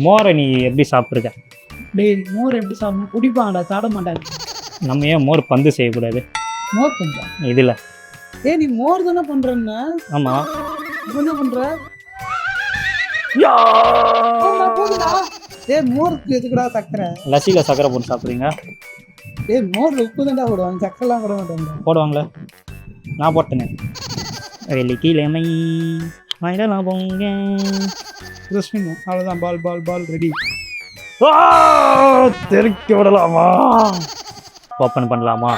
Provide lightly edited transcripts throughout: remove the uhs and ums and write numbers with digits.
மோரை நீ எப்படி சாப்பிட்ருக்க? டேய் மோர் எப்படி சாப்பிடணும்? குடிப்பாங்கடா, சாப்பிட மாட்டாங்க. நம்ம ஏன் மோர் பந்து செய்யக்கூடாது மோர் பஞ்சா? இதில்? நீ மோர் தானே பண்றேன்னா? ஆமாம். இப்போ என்ன பண்ற? போதுடா. மோருக்கு எதுக்குடா சக்கரை? லசியில் சக்கரை போட்டு சாப்பிட்றீங்க? மோர்ல உப்பு தான்டா போடுவாங்க, சக்கரைலாம் போட மாட்டாங்க. போடுவாங்களே, நான் போட்டேனே. வெள்ளிக்கிழமை மயிலெல்லாம் போங்க. அவ்வளோதான், பால் பால் பால் ரெடி. தெறிக்க விடலாமா? ஓப்பன் பண்ணலாமா?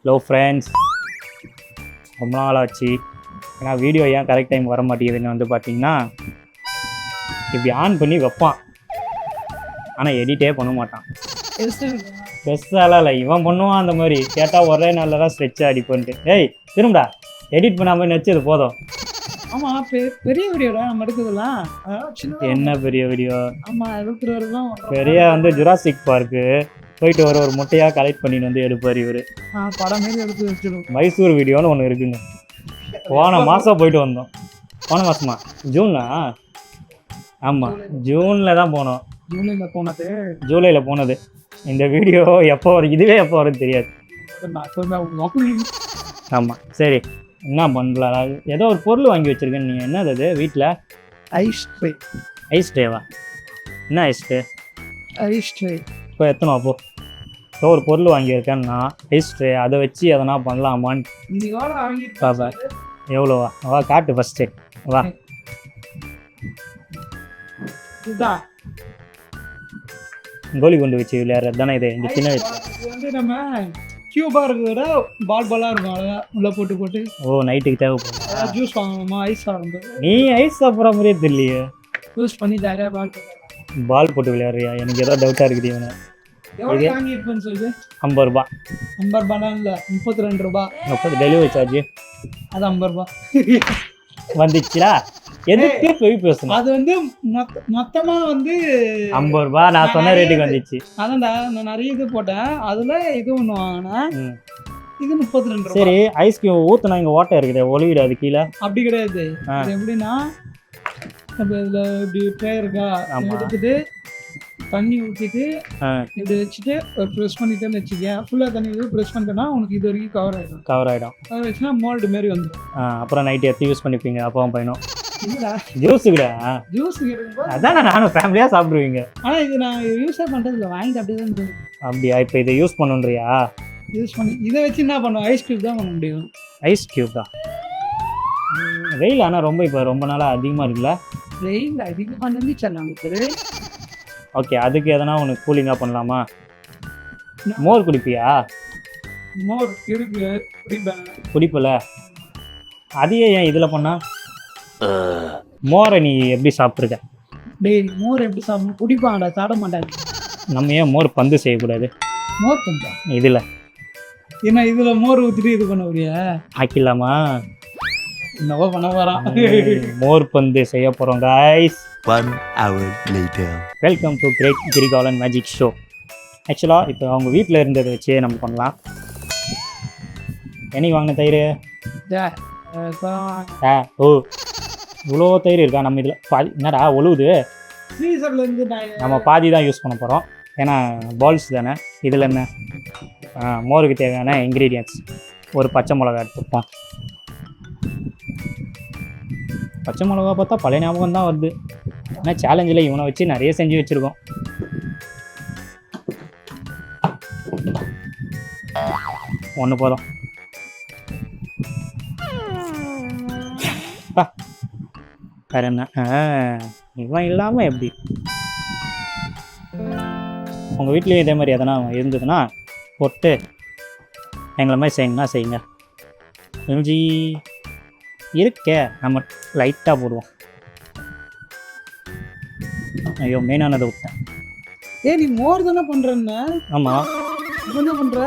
ஹலோ ஃப்ரெண்ட்ஸ், ரொம்ப நாள் ஆச்சு. ஏன்னா வீடியோ ஏன் கரெக்ட் டைம் வர மாட்டேங்குதுன்னு வந்து பார்த்தீங்கன்னா, இப்படி ஆன் பண்ணி வைப்பான், ஆனால் எடிட்டே பண்ண மாட்டான். பெருசாலாம் இல்லை, இவன் பண்ணுவான். அந்த மாதிரி கேட்டால் ஒரே நாளில் தான் ஸ்ட்ரெச் அடிப்பன்ட்டு. திரும்படா எடிட் பண்ணாமல் நச்சது போதும். ஆமாம், பெரிய வீடியோடா நம்ம எடுக்கிறதுலாம். என்ன பெரிய வீடியோ? ஆமாம், எடுக்கிறதுலாம் பெரிய வந்து ஜுராசிக் பார்க்கு போயிட்டு ஒரு முட்டையாக கலெக்ட் பண்ணிட்டு வந்து எடுப்பார் இவர். படம் மாரி எடுத்து வச்சிடும். மைசூர் வீடியோன்னு ஒன்று இருக்குங்க. போன மாதம் போயிட்டு வந்தோம். போன மாதமா? ஜூனா? ஆமாம், ஜூனில் தான் போனோம். ஜூலையில் போனது. இந்த வீடியோ எப்போ வரும், இதுவே எப்போ வரும்னு தெரியாது. ஆமாம், சரி என்ன பண்ணலாம்? ஏதோ ஒரு பொருள் வாங்கி வச்சுருக்கேன். நீங்கள் என்னது அது வீட்டில்? Ice tray. ஐஸ் ட்ரேவா? என்ன ஐஸ் ட்ரே? ஐஸ் ட்ரே இப்போ எத்தனை அப்போ ஏதோ ஒரு பொருள் வாங்கியிருக்கேன்னா ஐஸ் ட்ரே, அதை வச்சு எதனா பண்ணலாமான்னு பாப்பா. எவ்வளோவா? வா காட்டு ஃபஸ்ட்டு, வா. கோலி கொண்டு வச்சு விளையாடுறது தானே இது? இந்த சின்ன வயசு வந்து நம்ம கியூபா இருக்கிறத பால் பாலாக இருக்கும், அழகாக உள்ளே போட்டு போட்டு. ஓ, நைட்டுக்கு தேவைப்படும். ஜூஸ் வாங்கணுமா? ஐஸ் சாப்பிடும்போது நீ ஐஸ் சாப்பிட்ற மாதிரியே தெரியலையே. யூஸ் பண்ணி ஜாலியாக பால் போட்டு விளையாடுறியா? எனக்கு ஏதோ டவுட்டாக இருக்குது. இவனை எவ்வளோ வாங்கியிருப்பேன்னு சொல்லி. 50 ரூபா. 50 ரூபாலாம் இல்லை, 32 ரூபா. 30 டெலிவரி சார்ஜ். அது 50 ரூபா வந்துச்சுடா. எதுக்கு போய் பேசணும்? அது வந்து மொத்தமாக வந்து 50 ரூபா நான் சொன்ன ரேட்டுக்கு வந்துச்சு. அதான்டா, நான் நிறைய இது போட்டேன். அதில் இது ஒன்று வாங்கினேன், இது 32 ரூபா. சரி, ஐஸ் கியூப் ஊற்றுனா இங்கே ஓட்டை இருக்குது, ஒளிவிடு அது கீழே. அப்படி கிடையாது. அது எப்படின்னா, இப்போ இதில் இப்படி ட்ரே இருக்கா, எடுத்துட்டு தண்ணி ஊற்றிட்டு இப்படி வச்சுட்டு ப்ரெஸ் பண்ணிட்டேன்னு வச்சுக்கேன். ஃபுல்லாக தண்ணி ஊற்றி ப்ரெஸ் பண்ணிட்டேன்னா உனக்கு இது வரைக்கும் கவர் ஆகிடும். கவர் ஆகிடுச்சுன்னா மோல்டு மாரி வந்துடும். அப்புறம் நைட்டு எடுத்து யூஸ் பண்ணிப்பீங்க அப்பாவும் பையனும்? இல்லைடா, ஜூஸுக்குடா. ஜூஸ் கிடைக்கும். அதான் நானும் ஃபேமிலியாக சாப்பிடுவீங்க. ஆனால் இது நான் யூஸே பண்ணுறதில்ல, வாங்கிட்டு அப்படியே தான் இருக்குது. அப்படியா? இப்போ இதை யூஸ் பண்ணுன்றியா? யூஸ் பண்ணி இதை வச்சு என்ன பண்ணுவோம்? ஐஸ் க்யூப் தான் பண்ண முடியும். ஐஸ் க்யூப் தான். வெயில் ஆனால் ரொம்ப இப்போ ரொம்ப நாளாக அதிகமாக இருக்குல்ல? வெயில் அதிகமாக இருந்துச்சு நமக்கு. ஓகே, அதுக்கு எதனா உனக்கு கூலிங்காக பண்ணலாமா? மோர் குடிப்பியா? மோர் இருக்கு, குடிப்பல. அதையே ஏன் இதில் பண்ணா? மோரை நீ எப்படி சாப்பிட்ருக்க? டேய் மோர் எப்படி சாப்பிடணும்? குடிப்பாங்கடா, சாப்பிட மாட்டாங்க. நம்ம ஏன் மோர் பந்து செய்யக்கூடாது? மோர் பந்தா? இதில் ஏன்னா இதில் மோர் ஊற்றிட்டு இது பண்ண முடியா? ஆக்கிடலாமா? என்னவோ பண்ண வரான். மோர் பந்து செய்ய போகிறோம் guys. 1 hour later. Welcome to great Kirikalan magic show. ஆக்சுவலாக இப்போ அவங்க வீட்டில் இருந்ததை வச்சே நம்ம பண்ணலாம். என்னைக்கு வாங்கின தயிர்? ஓ, இவ்வளோ தயிர் இருக்கா நம்ம இதில்? பாதி என்னடா ஒழுகுது? ஃப்ரீசர்லேருந்து நம்ம பாதி தான் யூஸ் பண்ண போகிறோம், ஏன்னா பால்ஸ் தானே. இதில் என்ன மோருக்கு தேவையான இன்க்ரீடியன்ட்ஸ். ஒரு பச்சை மிளகா எடுத்துப்போம். பச்சை மிளகா பார்த்தா பழைய ஞாபகம் தான் வருது. ஆனால் சேலஞ்சில் இவனை வச்சு நிறைய செஞ்சு வச்சுருக்கோம். ஒன்று போதும். வேற என்ன? இவன் இல்லாமல் எப்படி? உங்கள் வீட்லேயும் இதே மாதிரி எதனா இருந்ததுன்னா போட்டு எங்களை மாதிரி செய்யுங்கன்னா செய்யுங்க. இஞ்சி இருக்கே, நம்ம லைட்டாக போடுவோம். ஐயோ, மெயினானதை விட்டேன். நீ மோர் தானே பண்ணுறேன்னா? ஆமாம். என்ன பண்ணுற?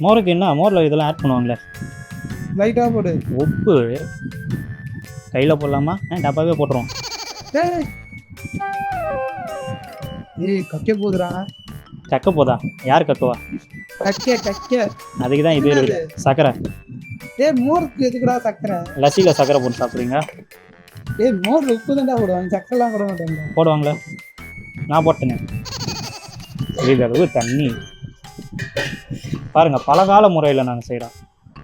மோருக்கு என்ன? மோரில் இதெல்லாம் ஆட் பண்ணுவாங்களே. லைட்டாக போடு. உப்பு கையில் போடலாமா? டப்பாவே போட்டுருவோம். ஏய் கக்க போதுடா. கக்க போதா? யார் கக்குவா? கக்க. அதுக்கு தான் இது இருக்குது சக்கரை. மோருக்கு எதுக்குடா சக்கரை? லஸ்ஸியில் சக்கரை போட்டு சாப்பிட்றீங்க? மோர் உப்பு தான்டா போடுவாங்க, சக்கரைலாம் போட மாட்டாங்க. போடுவாங்களே, நான் போட்டேனே. அளவு தண்ணி பாருங்க, பலகால முறையில் நாங்கள் செய்கிறோம்.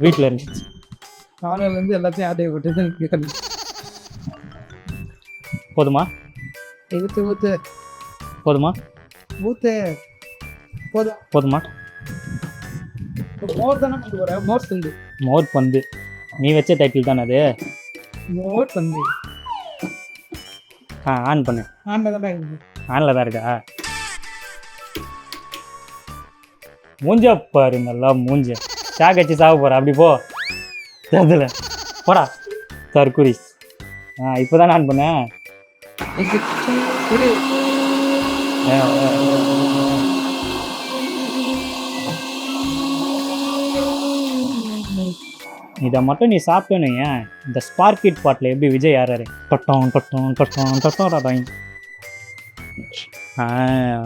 வீட்டில் இருந்துச்சு காலையிலேருந்து எல்லாத்தையும் ஆட்டையை போட்டு போதுமா? ஊத்து போதுமா? ஊத்து போதுமா? மோர் தானே கொண்டு போற? மோர் தந்து. மோர் பந்து நீ வச்ச டைட்டில் தானே அது? மோர் தந்து. ஆன் பண்ணு. ஆன்ல தான் இருக்கு. ஆன்ல தான் இருக்கா? மூஞ்ச பாரு, நல்லா மூஞ்ச சாக் வச்சு சாக போற. அப்படி போ, அதில் போடா தற்குறி. இப்போ தான் ஆன் பண்ணேன். இதை மட்டும் நீ சாப்பிட்டேன்னு ஏன் இந்த ஸ்பார்க்கிட் பாட்டில் எப்படி விஜய் யாராரு டொட்டோம் டொட்டோம் டொட்டோம் டொட்டோம் டொட்டோம்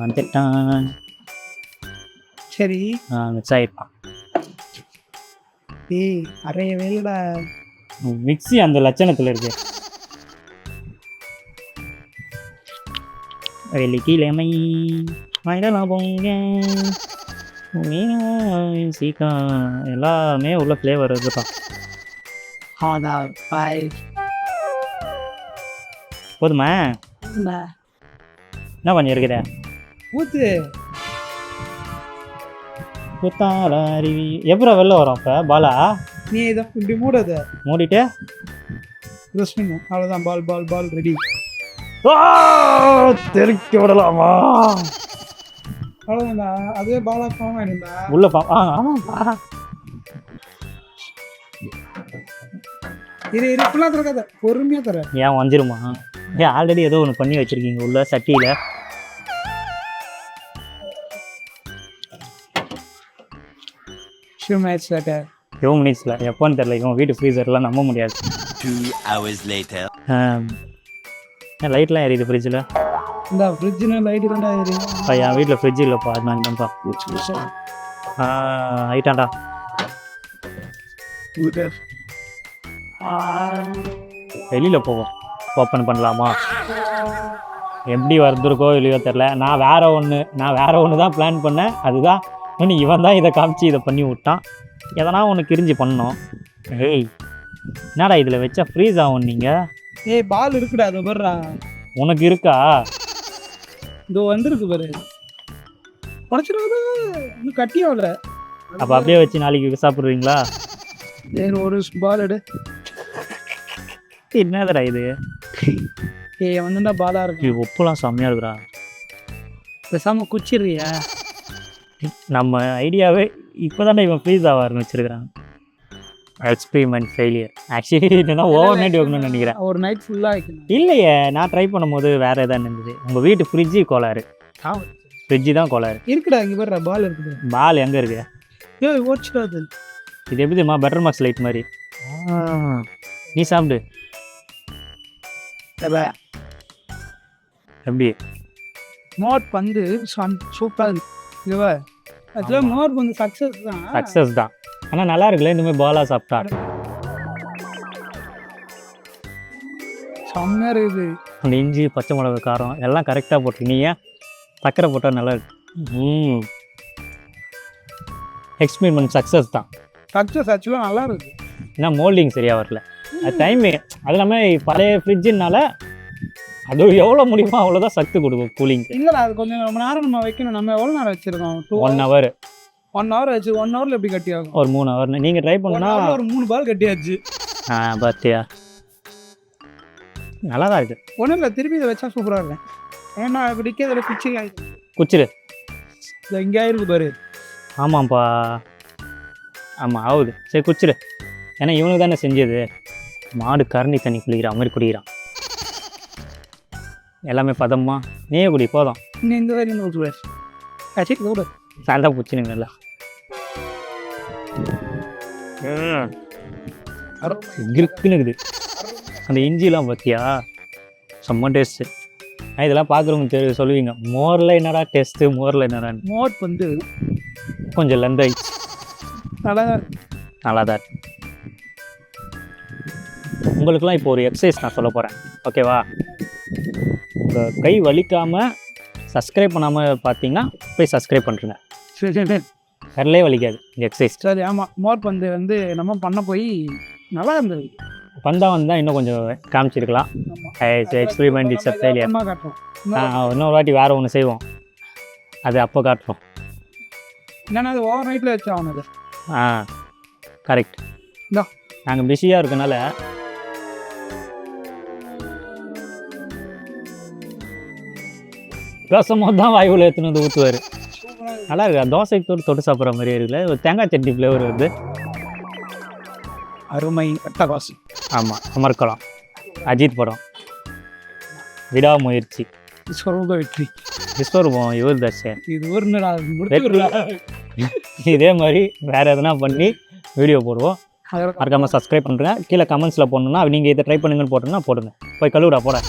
வந்துட்டான். சரி மிக்ஸ் ஆகிட்டான். அறைய வேலைடா. மிக்ஸி அந்த லட்சணத்தில் இருக்கு. வெள்ளிக்கிழமை மயிலாம் பொங்க சீக்கா எல்லாமே உள்ள ஃப்ளேவர் இருக்குதான். போதுமா? என்ன பண்ணியிருக்குற? ஊத்து. புத்தால அருவி எப்போ வெளில வரும்? இப்போ பாலா நீ இதை இப்படி மூடாத. மூடிட்டு அவ்வளோதான். பால் ரெடி. தெறிக்க விடலாமா? அவ்வளோதான்டா. அதுவே பாலா ஃபார்ம் ஆயிடும்டா. உள்ள ஆமாப்பா. இது ஃபுல்லாக திறக்காத, பொறுமையாக தர. ஏன் வந்துருமா? ஆல்ரெடி ஏதோ ஒன்று பண்ணி வச்சிருக்கீங்க உள்ள சட்டியில். இவங்க மினிட்ஸில் எப்போன்னு தெரியல. இவங்க வீட்டு ஃப்ரீசர்லாம் நம்ப முடியாது. 2 hours later. லைட்லாம் எரியுது ஃப்ரிட்ஜில். இந்த ஃப்ரிட்ஜில் லைட்டு தான்டா எரியும். என் வீட்டில் ஃப்ரிட்ஜ் இல்லைப்பா, அதனால தான்ப்பா. ஆயிட்டான்டா. வெளியில் போவோம். ஓப்பன் பண்ணலாமா? எப்படி வருதுருக்கோ இல்லையோ தெரில. நான் வேற ஒன்று தான் பிளான் பண்ணேன். அதுதான் இவன் தான் இதை காமிச்சு இதை பண்ணி விட்டான். எதனா ஒன்று கிரிஞ்சு பண்ணோம். ஏய் என்னடா இதில் வச்சா ஃப்ரீஸ் ஆகும். நீங்கள் பால் இருக்குடா, அதை பாருடா. உனக்கு இருக்கா? இதோ வந்துருக்கு பாரு. உடச்சிருக்குது, இன்னும் கட்டியாவில். அப்போ அப்படியே வச்சு நாளைக்கு சாப்பிட்றீங்களா? ஒரு பால் எடு. என்னதுடா இது? வந்துட்டா பாலா இருக்கு. உப்புலாம் செம்மையாக இருக்குடா. பேசாமல் குச்சிடுறியா? நம்ம ஐடியாவே இப்போ தானே இவன் ஃப்ரீஸ் ஆக ஆரம்பிச்சிருக்கிறான். Experiment failure. ஆக்சுவலி என்னன்னா ஓவர் நைட் வைக்கணும்னு நினைக்கிறேன். ஒரு நைட் ஃபுல்லாக வைக்கணும். இல்லையே, நான் ட்ரை பண்ணும்போது வேறு எதாவது இருந்தது. உங்கள் வீட்டு ஃப்ரிட்ஜு கோளாறு. ஃப்ரிட்ஜு தான் கோளாறு. இருக்குடா, இங்கே பாரு பால் இருக்குது. பால் எங்கே இருக்கு? ஓடிச்சிடாது. இது எப்படி தெரியுமா? பெட்டர் மார்க்ஸ் லைட் மாதிரி. நீ சாப்பிடு. எப்படி? மோர் பந்து சூப்பராக இருக்கு. இதுவா ஆக்சுவலாக மோர் பந்து சக்ஸஸ் தான். ஆனால் நல்லா இருக்குல்ல இந்தமாதிரி பாலாக சாப்பிட்டா. செம்மையாக இருக்குது. அந்த இஞ்சி பச்சை மிளகு காரம் எல்லாம் கரெக்டாக போட்டு. நீ ஏன் சக்கரை போட்டால் நல்லா இருக்கு. எக்ஸ்பெரிமெண்ட் சக்ஸஸ் தான். சக்ஸஸ் ஆக்சுவலாக நல்லா இருக்குது. ஏன்னா மோல்டிங் சரியாக வரல. அது டைமு. அது இல்லாமல் பழைய ஃப்ரிட்ஜுனால அது எவ்வளோ முடியுமோ அவ்வளோதான் சக்தி கொடுக்கும் கூலிங்க்கு. இல்லைடா, அது கொஞ்சம் ரொம்ப நேரம் நம்ம வைக்கணும். நம்ம எவ்வளோ நேரம் வச்சுருக்கோம்? 1 hour. 1 hour ஆச்சு. 1 hourல எப்படி கட்டி ஆகும்? ஒரு 3 hour. நீங்கள் ட்ரை பண்ணுன்னா ஒரு 3 பால் கட்டியாச்சு. பார்த்தியா? நல்லா தான் இருக்குது. ஒன்றும் இல்லை, திருப்பி இதை வச்சா சூப்பராக இருக்கும். ஏன்னா இப்படிக்கே இதில் குச்சிரு. இதை இங்கே ஆயிருக்கு பாரு. ஆமாம்ப்பா, ஆமாம் ஆகுது. சரி குச்சிரு. ஏன்னா இவனுக்கு தானே செஞ்சது. மாடு கரண்டி தண்ணி குளிக்கிற மாதிரி குடிக்கிறான். எல்லாமே பதமா நீயே குடி போதும். இன்னும் இந்த வரையும் ஊற்றுவார். சரி கூட சண்டை பூச்சினுங்க. கிறுக்குன்னு இருக்குது அந்த இஞ்சிலாம் பார்த்தியா செம்ம டேஸ்ட்டு. இதெல்லாம் பார்க்குறவங்க சொல்லுவீங்க மோரில் என்னடா டேஸ்ட்டு, மோரில் என்னடான்னு. மோர் வந்து கொஞ்சம் லெந்தாயிடுச்சு, நல்லா நல்லா தான் இருக்கு. உங்களுக்குலாம் இப்போ ஒரு எக்ஸசைஸ் நான் சொல்ல போகிறேன், ஓகேவா? உங்கள் கை வலிக்காமல் சப்ஸ்கிரைப் பண்ணாமல் பார்த்தீங்கன்னா போய் சப்ஸ்கிரைப் பண்ணுறேங்க. சரி சரி கரலே வலிக்காது இந்த எக்ஸசைஸ். சரி. ஆமாம், மோர் பந்து வந்து நம்ம பண்ண போய் நல்லா இருந்தது. பந்தா வந்தால் இன்னும் கொஞ்சம் காமிச்சிருக்கலாம். Experiment it's failure. அம்மா காட்டுறோம். இன்னொரு வாட்டி வேறு ஒன்று செய்வோம், அது அப்போ காட்டுறோம். என்னன்னா அது ஓவர் நைட்டில் வச்சு ஆகுனது. கரெக்ட். இந்தா. நாங்கள் பிஸியாக இருக்கனால பேசும்போது தான் வாய்வில் எடுத்துன்னு வந்து ஊற்றுவார். நல்லா இருக்கு. தோசைக்கு தொட்டு சாப்பிட்ற மாதிரியே இருக்குல்ல. ஒரு தேங்காய் சட்னி ஃப்ளேவர் வருது. அருமை அட்டகாசி. ஆமாம், அமர்க்கலாம். அஜித் படம், விடாமுயற்சி, விஸ்வரூப வெற்றி. விஸ்வரூபம் இவர் தர்ஷன். இது ஒரு நாள் முடிச்சுடலாம். இதே மாதிரி வேறு எதனா பண்ணி வீடியோ போடுவோம். மறக்காமல் சப்ஸ்கிரைப் பண்ணுறேன். கீழே கமெண்ட்ஸில் போடணுன்னா நீங்கள் இதை ட்ரை பண்ணுங்கன்னு போட்டோன்னா போடுங்க. போய் கழுவிடா போட.